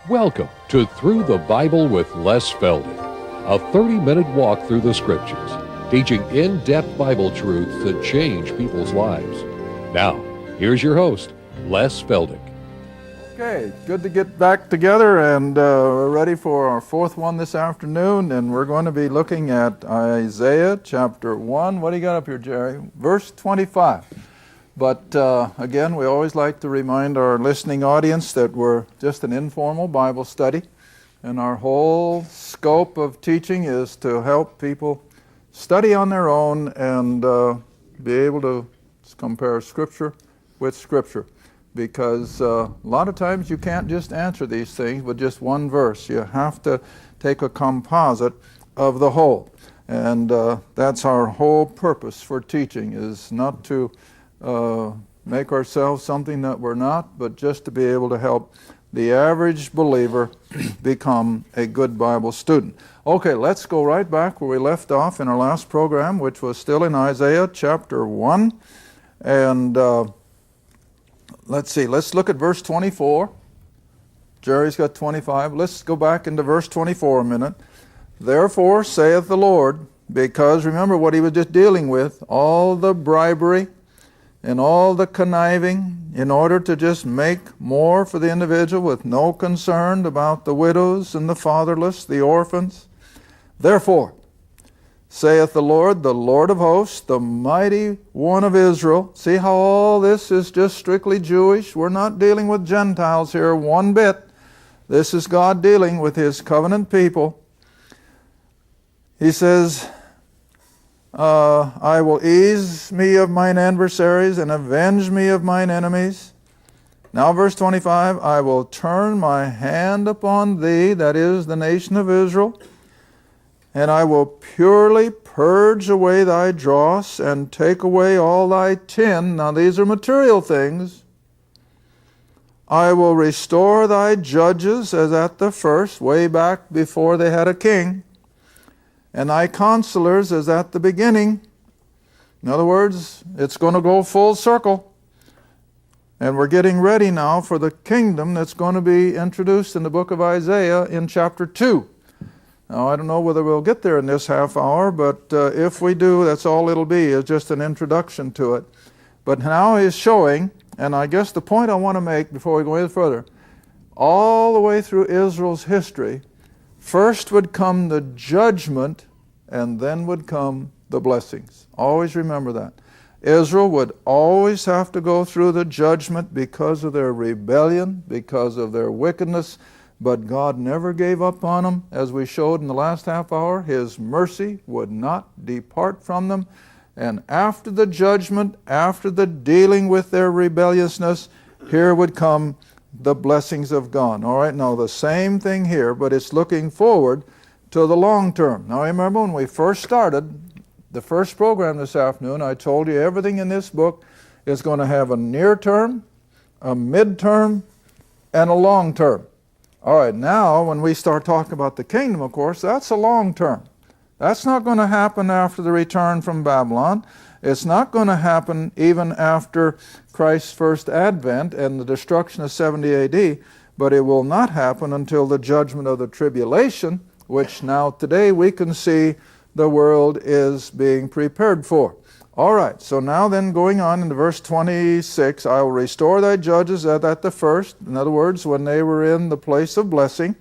Welcome to Through the Bible with Les Feldick, a 30-minute walk through the Scriptures, teaching in-depth Bible truths that change people's lives. Now, here's your host, Les Feldick. Okay, good to get back together, and we're ready for our fourth one this afternoon, and we're going to be looking at Isaiah chapter 1. What do you got up here, Jerry? Verse 25. But again, we always like to remind our listening audience that we're just an informal Bible study, and our whole scope of teaching is to help people study on their own and be able to compare Scripture with Scripture. Because a lot of times you can't just answer these things with just one verse. You have to take a composite of the whole. And that's our whole purpose for teaching, is not to make ourselves something that we're not, but just to be able to help the average believer become a good Bible student. Okay, let's go right back where we left off in our last program, which was still in Isaiah chapter 1. And let's see, let's look at verse 24. Jerry's got 25. Let's go back into verse 24 a minute. Therefore saith the Lord, because remember what he was just dealing with, all the bribery and all the conniving in order to just make more for the individual with no concern about the widows and the fatherless, the orphans. Therefore, saith the Lord of hosts, the mighty one of Israel. See how all this is just strictly Jewish? We're not dealing with Gentiles here one bit. This is God dealing with His covenant people. He says, I will ease me of mine adversaries and avenge me of mine enemies. Now verse 25, I will turn my hand upon thee, that is the nation of Israel, and I will purely purge away thy dross and take away all thy tin. Now these are material things. I will restore thy judges as at the first, way back before they had a king, and thy counselors as at the beginning. In other words, it's going to go full circle. And we're getting ready now for the kingdom that's going to be introduced in the book of Isaiah in chapter 2. Now, I don't know whether we'll get there in this half hour, but if we do, that's all it'll be, is just an introduction to it. But now he's showing, and I guess the point I want to make before we go any further, all the way through Israel's history, first would come the judgment, and then would come the blessings. Always remember that. Israel would always have to go through the judgment because of their rebellion, because of their wickedness, but God never gave up on them. As we showed in the last half hour, His mercy would not depart from them. And after the judgment, after the dealing with their rebelliousness, here would come the blessings of God. All right, now the same thing here, but it's looking forward to the long term. Now remember when we first started the first program this afternoon, I told you everything in this book is going to have a near term, a mid-term, and a long term. All right, now when we start talking about the kingdom, of course, that's a long term. That's not going to happen after the return from Babylon. It's not going to happen even after Christ's first advent and the destruction of 70 AD, but it will not happen until the judgment of the tribulation, which now today we can see the world is being prepared for. All right, so now then going on into verse 26, I will restore thy judges as at the first. In other words, when they were in the place of blessing.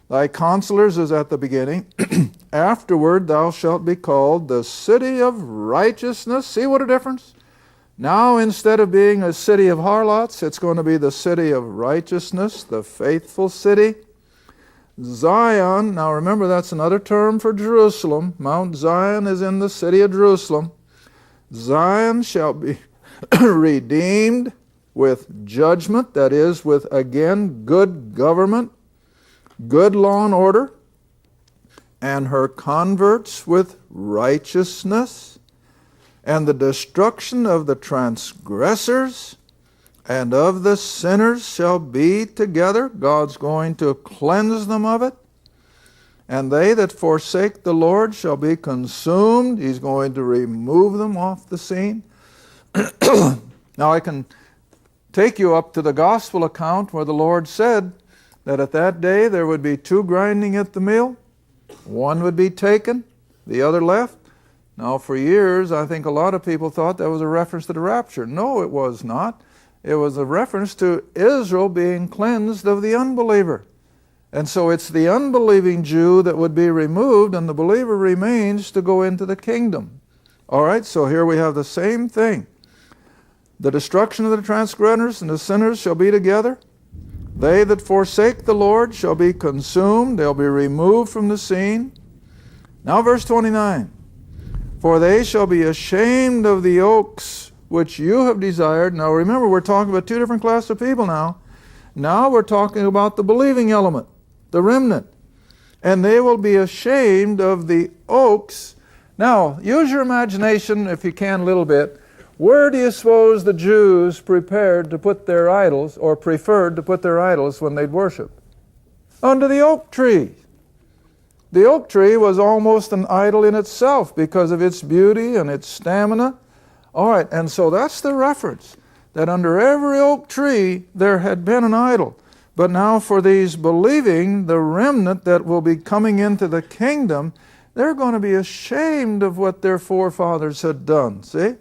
Thy counselors as at the beginning. Afterward thou shalt be called the city of righteousness. See what a difference? Now instead of being a city of harlots, it's going to be the city of righteousness, the faithful city. Zion, now remember that's another term for Jerusalem. Mount Zion is in the city of Jerusalem. Zion shall be redeemed with judgment, that is, with, again, good government, good law and order, and her converts with righteousness, and the destruction of the transgressors and of the sinners shall be together. God's going to cleanse them of it. And they that forsake the Lord shall be consumed. He's going to remove them off the scene. Now I can take you up to the gospel account where the Lord said, that at that day there would be two grinding at the mill. One would be taken, the other left. Now, for years, I think a lot of people thought that was a reference to the rapture. No, it was not. It was a reference to Israel being cleansed of the unbeliever. And so it's the unbelieving Jew that would be removed, and the believer remains to go into the kingdom. All right, so here we have the same thing. The destruction of the transgressors and the sinners shall be together. They that forsake the Lord shall be consumed. They'll be removed from the scene. Now verse 29. For they shall be ashamed of the oaks which you have desired. Now remember, we're talking about two different classes of people now. Now we're talking about the believing element, the remnant. And they will be ashamed of the oaks. Now, use your imagination, if you can, a little bit. Where do you suppose the Jews prepared to put their idols, or preferred to put their idols when they'd worship? Under the oak tree. The oak tree was almost an idol in itself because of its beauty and its stamina. All right, and so that's the reference, that under every oak tree there had been an idol. But now for these believing, the remnant that will be coming into the kingdom, they're going to be ashamed of what their forefathers had done, see?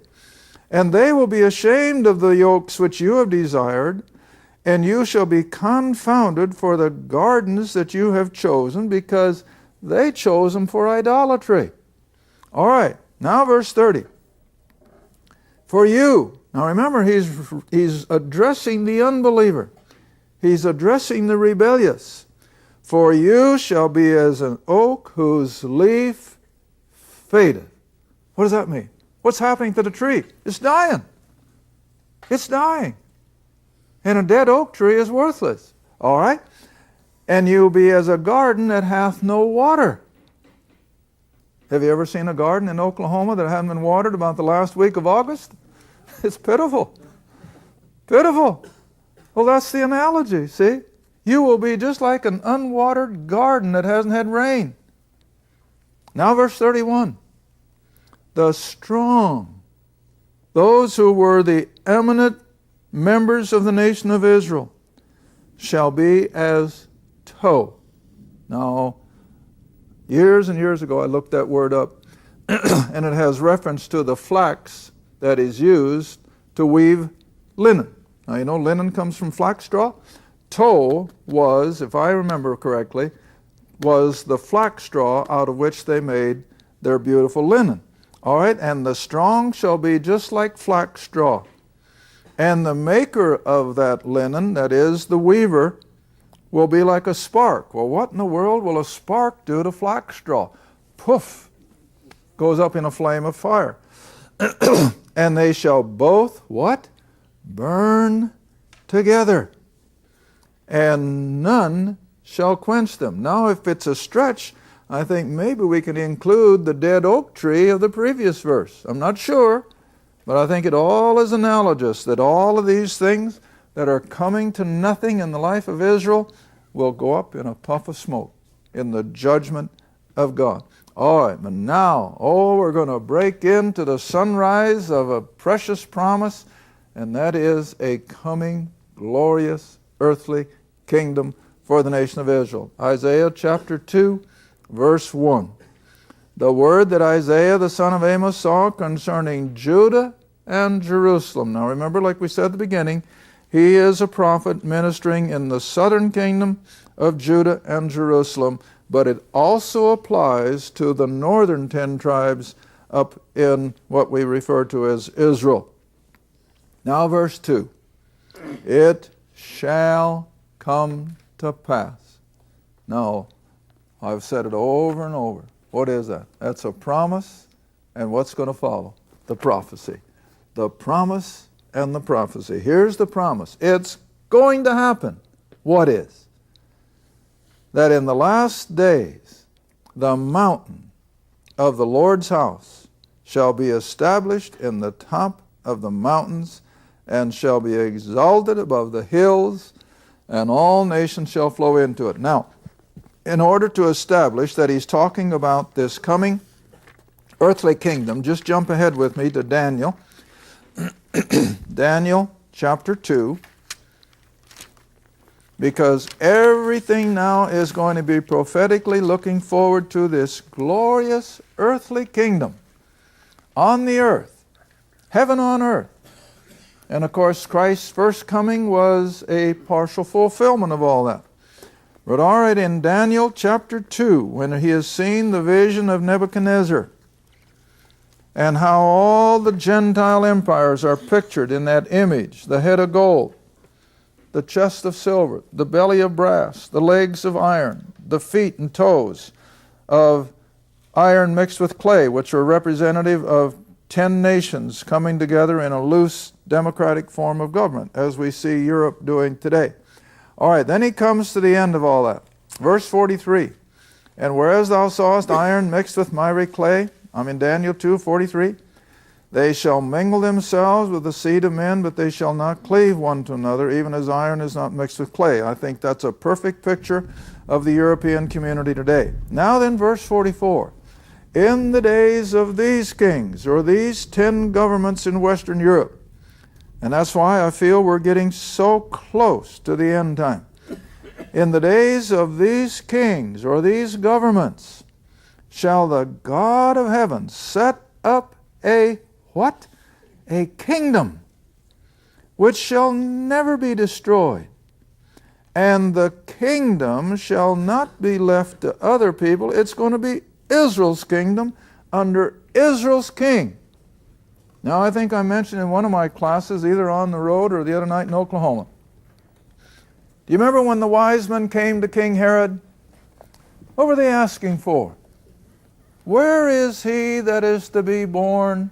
And they will be ashamed of the oaks which you have desired, and you shall be confounded for the gardens that you have chosen, because they chose them for idolatry. All right, now verse 30. For you, now remember, he's addressing the unbeliever. He's addressing the rebellious. For you shall be as an oak whose leaf fadeth. What does that mean? What's happening to the tree? It's dying. It's dying. And a dead oak tree is worthless. All right? And you'll be as a garden that hath no water. Have you ever seen a garden in Oklahoma that hadn't been watered about the last week of August? It's pitiful. Pitiful. Well, that's the analogy, see? You will be just like an unwatered garden that hasn't had rain. Now verse 31. The strong, those who were the eminent members of the nation of Israel, shall be as tow. Now, years and years ago I looked that word up, and it has reference to the flax that is used to weave linen. Now you know linen comes from flax straw. Tow was, if I remember correctly, was the flax straw out of which they made their beautiful linen. All right, and the strong shall be just like flax straw. And the maker of that linen, that is the weaver, will be like a spark. Well, what in the world will a spark do to flax straw? Poof! Goes up in a flame of fire. And they shall both, what? Burn together. And none shall quench them. Now, if it's a stretch, I think maybe we can include the dead oak tree of the previous verse. I'm not sure, but I think it all is analogous, that all of these things that are coming to nothing in the life of Israel will go up in a puff of smoke in the judgment of God. All right, but now, we're going to break into the sunrise of a precious promise, and that is a coming glorious earthly kingdom for the nation of Israel. Isaiah chapter 2, verse 1. The word that Isaiah the son of Amos saw concerning Judah and Jerusalem. Now remember, like we said at the beginning, he is a prophet ministering in the southern kingdom of Judah and Jerusalem, but it also applies to the northern 10 tribes up in what we refer to as Israel. Now verse 2. It shall come to pass. Now, I've said it over and over. What is that? That's a promise, and what's going to follow? The prophecy. The promise and the prophecy. Here's the promise. It's going to happen. What is? That in the last days, the mountain of the Lord's house shall be established in the top of the mountains, and shall be exalted above the hills, and all nations shall flow into it. Now, in order to establish that he's talking about this coming earthly kingdom, just jump ahead with me to Daniel. Daniel chapter 2. because everything now is going to be prophetically looking forward to this glorious earthly kingdom on the earth, heaven on earth. And of course, Christ's first coming was a partial fulfillment of all that. But all right, in Daniel chapter 2, when he has seen the vision of Nebuchadnezzar, and how all the Gentile empires are pictured in that image, the head of gold, the chest of silver, the belly of brass, the legs of iron, the feet and toes of iron mixed with clay, which are representative of 10 nations coming together in a loose democratic form of government, as we see Europe doing today. All right, then he comes to the end of all that. Verse 43, and whereas thou sawest iron mixed with miry clay, I'm in Daniel 2:43, they shall mingle themselves with the seed of men, but they shall not cleave one to another, even as iron is not mixed with clay. I think that's a perfect picture of the European community today. Now then, verse 44, in the days of these kings, or these 10 governments in Western Europe, and that's why I feel we're getting so close to the end time. In the days of these kings, or these governments, shall the God of heaven set up a what? A kingdom which shall never be destroyed. And the kingdom shall not be left to other people. It's going to be Israel's kingdom under Israel's king. Now, I think I mentioned in one of my classes, either on the road or the other night in Oklahoma. Do you remember when the wise men came to King Herod? What were they asking for? Where is he that is to be born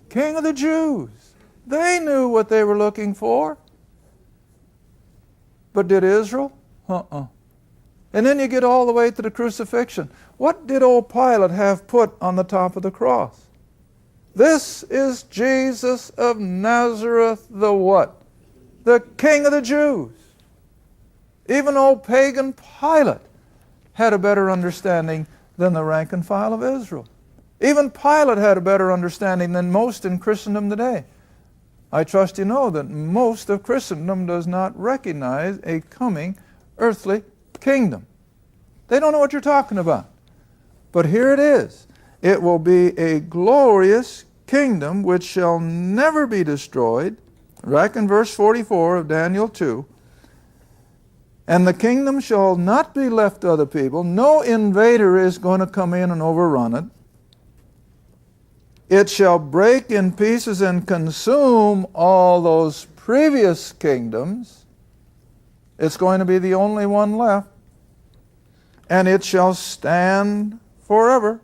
King of the Jews? They knew what they were looking for. But did Israel? And then you get all the way to the crucifixion. What did old Pilate have put on the top of the cross? This is Jesus of Nazareth, the what? The King of the Jews. Even old pagan Pilate had a better understanding than the rank and file of Israel. Even Pilate had a better understanding than most in Christendom today. I trust you know that most of Christendom does not recognize a coming earthly kingdom. They don't know what you're talking about. But here it is. It will be a glorious kingdom which shall never be destroyed. Right in verse 44 of Daniel 2. And the kingdom shall not be left to other people. No invader is going to come in and overrun it. It shall break in pieces and consume all those previous kingdoms. It's going to be the only one left. And it shall stand forever.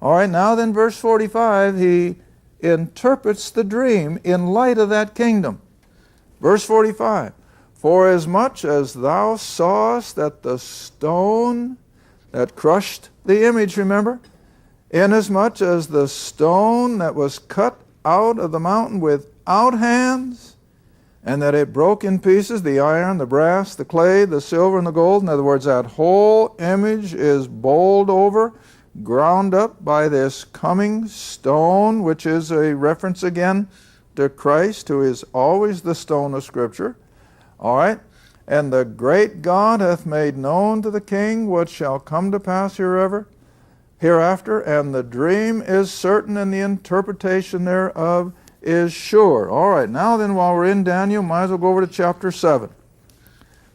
All right, now then, verse 45, he interprets the dream in light of that kingdom. Verse 45, forasmuch as thou sawest that the stone that crushed the image, remember? Inasmuch as the stone that was cut out of the mountain without hands, and that it broke in pieces the iron, the brass, the clay, the silver, and the gold. In other words, that whole image is bowled over, ground up by this coming stone, which is a reference again to Christ, who is always the stone of Scripture. All right? And the great God hath made known to the king what shall come to pass hereafter, and the dream is certain, and the interpretation thereof is sure. All right, now then, while we're in Daniel, might as well go over to chapter 7.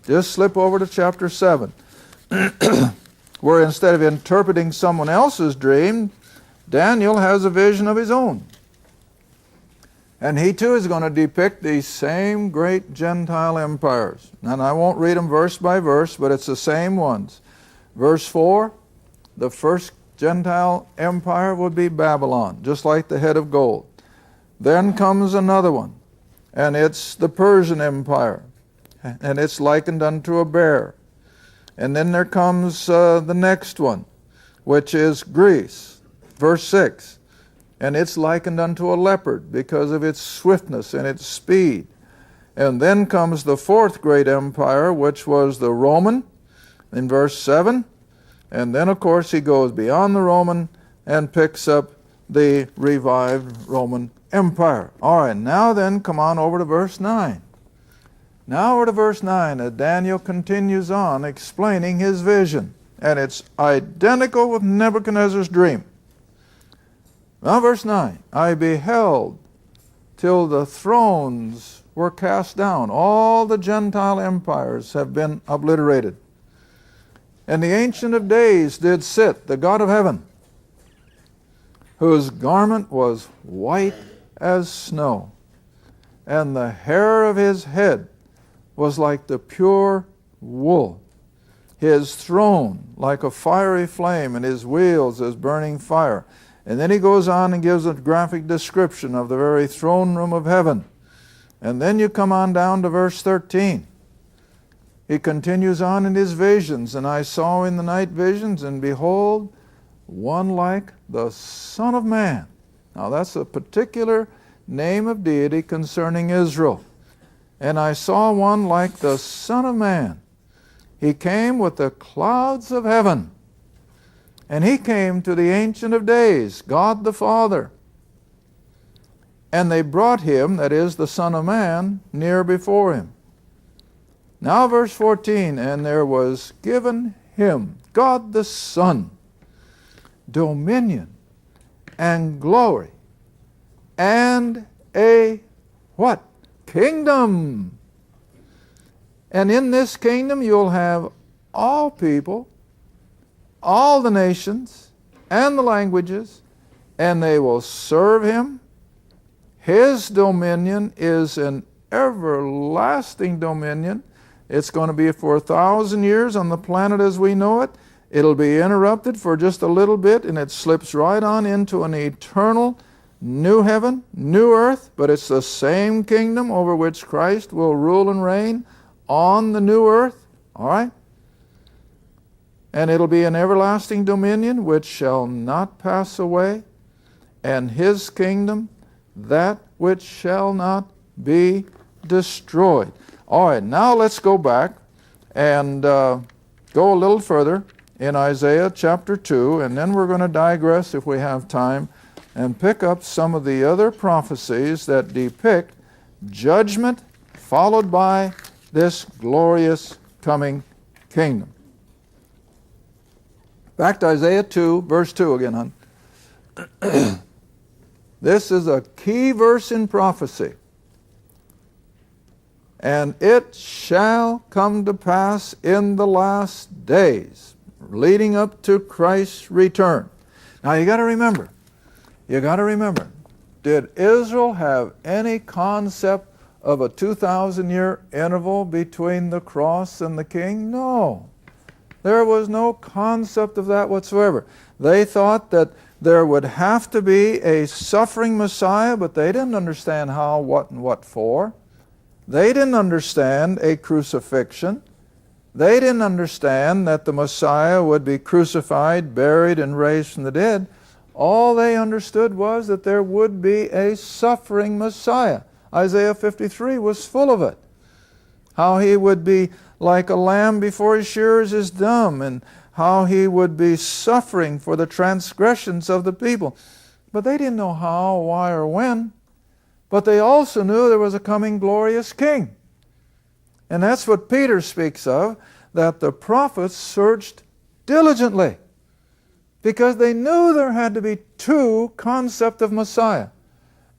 Just slip over to chapter 7, where instead of interpreting someone else's dream, Daniel has a vision of his own. And he too is going to depict these same great Gentile empires. And I won't read them verse by verse, but it's the same ones. Verse 4, the first Gentile empire would be Babylon, just like the head of gold. Then comes another one, and it's the Persian Empire, and it's likened unto a bear. And then there comes the next one, which is Greece, verse 6. And it's likened unto a leopard because of its swiftness and its speed. And then comes the fourth great empire, which was the Roman, in verse 7. And then, of course, he goes beyond the Roman and picks up the revived Roman Empire. All right, now then, come on over to verse 9. Now we're to verse 9, as Daniel continues on explaining his vision. And it's identical with Nebuchadnezzar's dream. Now verse 9, I beheld till the thrones were cast down. All the Gentile empires have been obliterated. And the Ancient of Days did sit, the God of heaven, whose garment was white as snow, and the hair of his head was like the pure wool. His throne like a fiery flame, and his wheels as burning fire. And then he goes on and gives a graphic description of the very throne room of heaven. And then you come on down to verse 13. He continues on in his visions, and I saw in the night visions, and behold, one like the Son of Man. Now that's a particular name of deity concerning Israel. And I saw one like the Son of Man. He came with the clouds of heaven. And he came to the Ancient of Days, God the Father. And they brought him, that is, the Son of Man, near before him. Now verse 14, and there was given him, God the Son, dominion and glory and a what? Kingdom. And in this kingdom you'll have all people, all the nations and the languages, and they will serve him. His dominion is an everlasting dominion. It's going to be for 1,000 years on the planet as we know it. It'll be interrupted for just a little bit, and it slips right on into an eternal new heaven, new earth, but it's the same kingdom over which Christ will rule and reign on the new earth. All right? And it'll be an everlasting dominion which shall not pass away, and his kingdom that which shall not be destroyed. All right, now let's go back and go a little further in Isaiah chapter 2, and then we're going to digress if we have time and pick up some of the other prophecies that depict judgment followed by this glorious coming kingdom. Back to Isaiah 2, verse 2 again, hon. This is a key verse in prophecy. And it shall come to pass in the last days, leading up to Christ's return. Now you got to remember, did Israel have any concept of a 2,000-year interval between the cross and the king? No. There was no concept of that whatsoever. They thought that there would have to be a suffering Messiah, but they didn't understand how, what, and what for. They didn't understand a crucifixion. They didn't understand that the Messiah would be crucified, buried, and raised from the dead. All they understood was that there would be a suffering Messiah. Isaiah 53 was full of it. How he would be like a lamb before his shearers is dumb, and how he would be suffering for the transgressions of the people. But they didn't know how, why, or when. But they also knew there was a coming glorious king. And that's what Peter speaks of, that the prophets searched diligently, because they knew there had to be two concepts of Messiah,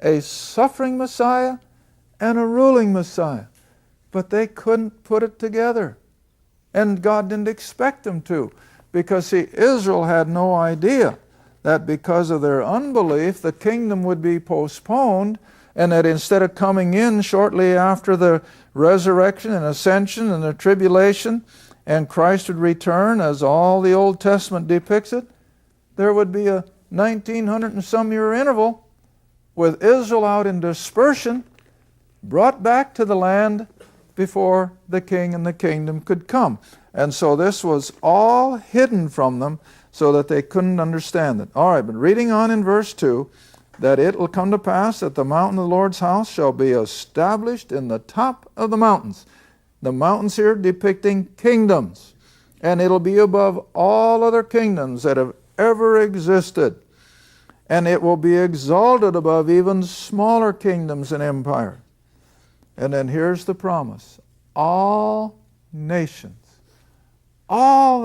a suffering Messiah and a ruling Messiah. But they couldn't put it together. And God didn't expect them to, because see, Israel had no idea that because of their unbelief, the kingdom would be postponed, and that instead of coming in shortly after the resurrection and ascension and the tribulation, and Christ would return as all the Old Testament depicts it, there would be a 1900 and some year interval with Israel out in dispersion, brought back to the land before the king and the kingdom could come. And so this was all hidden from them so that they couldn't understand it. All right, but reading on in verse 2, that it will come to pass that the mountain of the Lord's house shall be established in the top of the mountains. The mountains here depicting kingdoms. And it'll be above all other kingdoms that have ever existed. And it will be exalted above even smaller kingdoms and empires. And then here's the promise. all the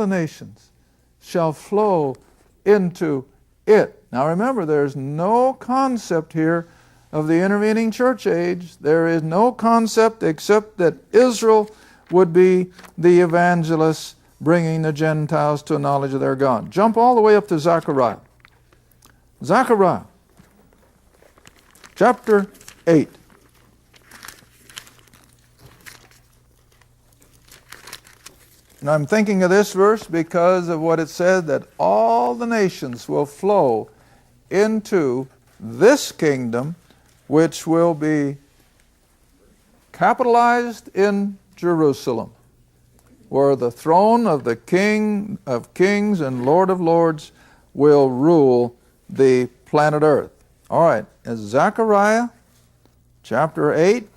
nations shall flow into it. Now remember, there's no concept here of the intervening church age. There is no concept except that Israel would be the evangelists bringing the Gentiles to a knowledge of their God. Jump all the way up to Zechariah. Zechariah, chapter 8. And I'm thinking of this verse because of what it said, that all the nations will flow into this kingdom, which will be capitalized in Jerusalem, where the throne of the King of Kings and Lord of Lords will rule the planet Earth. All right, it's Zechariah chapter 8,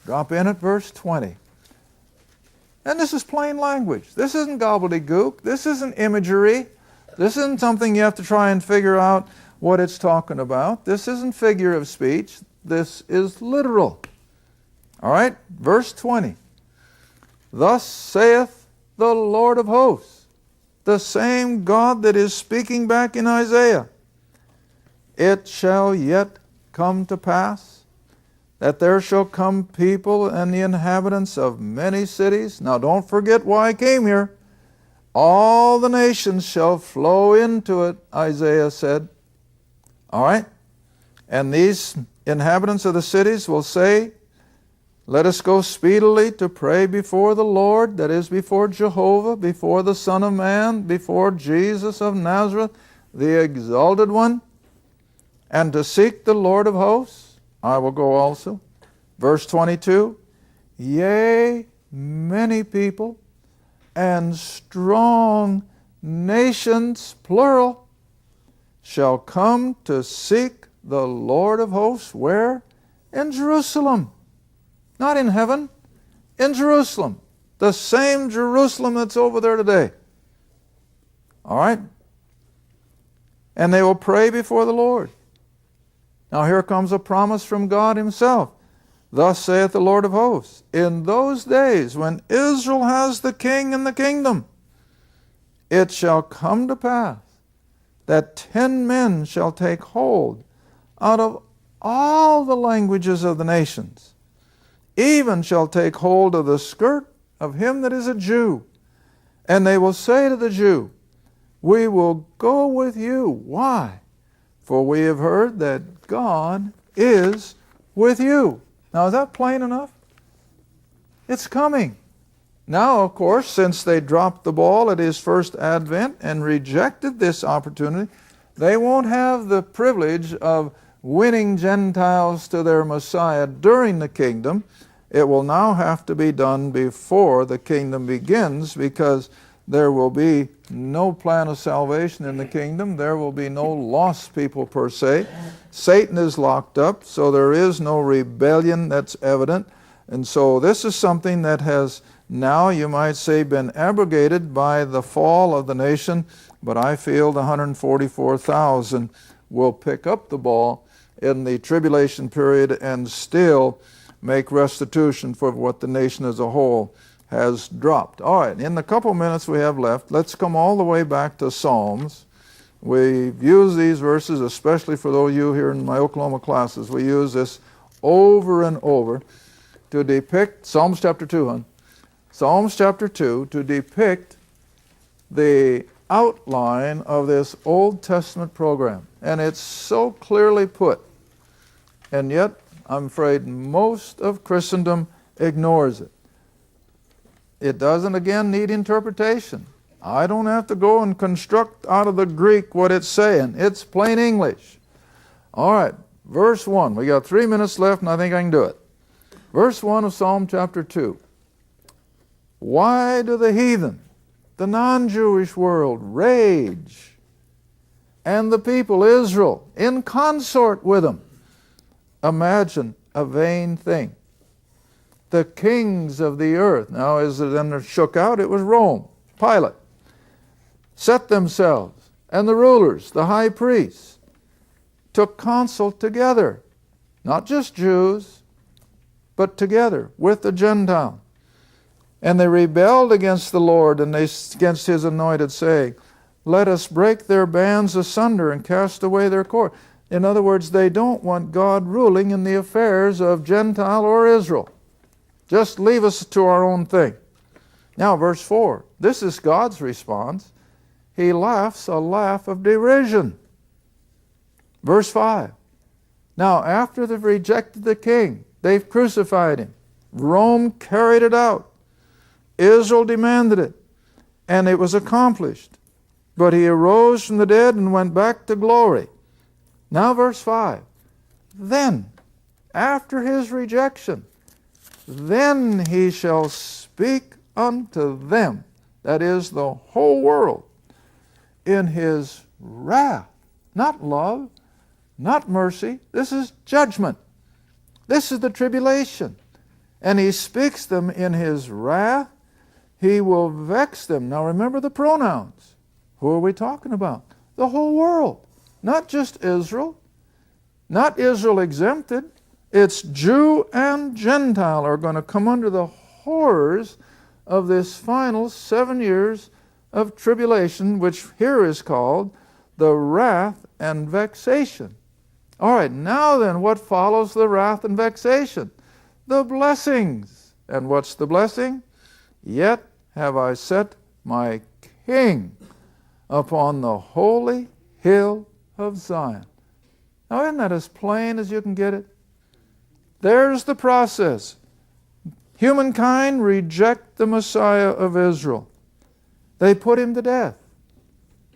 drop in at verse 20. And this is plain language. This isn't gobbledygook. This isn't imagery. This isn't something you have to try and figure out what it's talking about. This isn't figure of speech. This is literal. All right, verse 20. Thus saith the Lord of hosts, the same God that is speaking back in Isaiah. It shall yet come to pass that there shall come people and the inhabitants of many cities. Now don't forget why I came here. All the nations shall flow into it, Isaiah said. All right? And these inhabitants of the cities will say, let us go speedily to pray before the Lord, that is, before Jehovah, before the Son of Man, before Jesus of Nazareth, the Exalted One, and to seek the Lord of hosts. I will go also. Verse 22, yea, many people and strong nations, plural, shall come to seek the Lord of hosts. Where? In Jerusalem. Not in heaven, in Jerusalem. The same Jerusalem that's over there today. All right? And they will pray before the Lord. Now here comes a promise from God Himself. Thus saith the Lord of hosts, in those days when Israel has the king and the kingdom, it shall come to pass that 10 men shall take hold out of all the languages of the nations, even shall take hold of the skirt of him that is a Jew. And they will say to the Jew, we will go with you. Why? For we have heard that God is with you. Now, is that plain enough? It's coming. Now, of course, since they dropped the ball at His first advent and rejected this opportunity, they won't have the privilege of winning Gentiles to their Messiah during the kingdom. It will now have to be done before the kingdom begins, because there will be no plan of salvation in the kingdom. There will be no lost people per se. Satan is locked up, so there is no rebellion that's evident. And so this is something that has now, you might say, been abrogated by the fall of the nation. But I feel the 144,000 will pick up the ball in the tribulation period and still make restitution for what the nation as a whole has dropped. All right, in the couple minutes we have left, let's come all the way back to Psalms. We've used these verses, especially for those of you here in my Oklahoma classes. We use this over and over to depict, Psalms chapter 2, hon. Psalms chapter 2, to depict the outline of this Old Testament program. And it's so clearly put. And yet, I'm afraid most of Christendom ignores it. It doesn't, again, need interpretation. I don't have to go and construct out of the Greek what it's saying. It's plain English. All right, verse 1. We got 3 minutes left, and I think I can do it. Verse 1 of Psalm chapter 2. Why do the heathen, the non-Jewish world, rage, and the people, Israel, in consort with them, imagine a vain thing? The kings of the earth, now as it then shook out, it was Rome, Pilate, set themselves, and the rulers, the high priests, took counsel together, not just Jews, but together with the Gentiles, And they rebelled against the Lord and against his anointed, saying, let us break their bands asunder and cast away their cord. In other words, they don't want God ruling in the affairs of Gentile or Israel. Just leave us to our own thing. Now, verse 4. This is God's response. He laughs a laugh of derision. Verse 5. Now, after they've rejected the king, they've crucified him. Rome carried it out. Israel demanded it, and it was accomplished. But he arose from the dead and went back to glory. Now verse 5. Then, after his rejection, then he shall speak unto them, that is, the whole world, in his wrath. Not love, not mercy. This is judgment. This is the tribulation. And he speaks them in his wrath. He will vex them. Now remember the pronouns. Who are we talking about? The whole world. Not just Israel. Not Israel exempted. It's Jew and Gentile are going to come under the horrors of this final 7 years of tribulation, which here is called the wrath and vexation. All right, now then, what follows the wrath and vexation? The blessings. And what's the blessing? Yet have I set my king upon the holy hill of Zion. Now, isn't that as plain as you can get it? There's the process. Humankind reject the Messiah of Israel. They put him to death.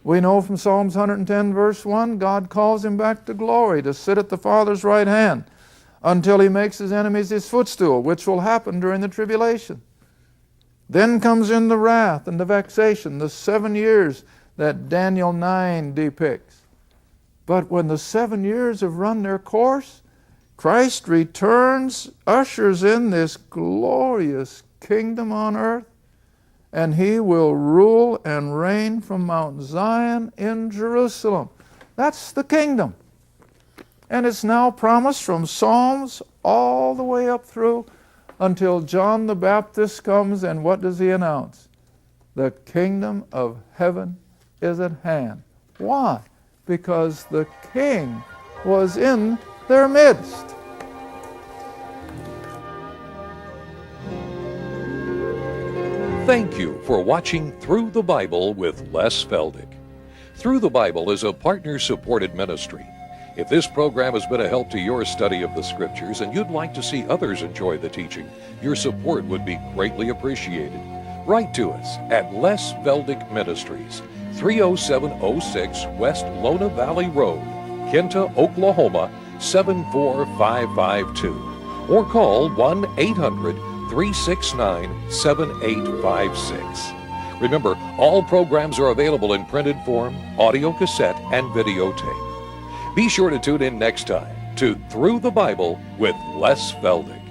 We know from Psalms 110 verse 1, God calls him back to glory to sit at the Father's right hand until he makes his enemies his footstool, which will happen during the tribulation. Then comes in the wrath and the vexation, the 7 years that Daniel 9 depicts. But when the 7 years have run their course, Christ returns, ushers in this glorious kingdom on earth, and he will rule and reign from Mount Zion in Jerusalem. That's the kingdom. And it's now promised from Psalms all the way up through until John the Baptist comes, and what does he announce? The kingdom of heaven is at hand. Why? Because the king was in their midst. Thank you for watching Through the Bible with Les Feldick. Through the Bible is a partner-supported ministry. If this program has been a help to your study of the Scriptures and you'd like to see others enjoy the teaching, your support would be greatly appreciated. Write to us at Les Feldick Ministries, 30706 West Lona Valley Road, Kinta, Oklahoma, 74552. Or call 1-800-369-7856. Remember, all programs are available in printed form, audio cassette, and videotape. Be sure to tune in next time to Through the Bible with Les Feldick.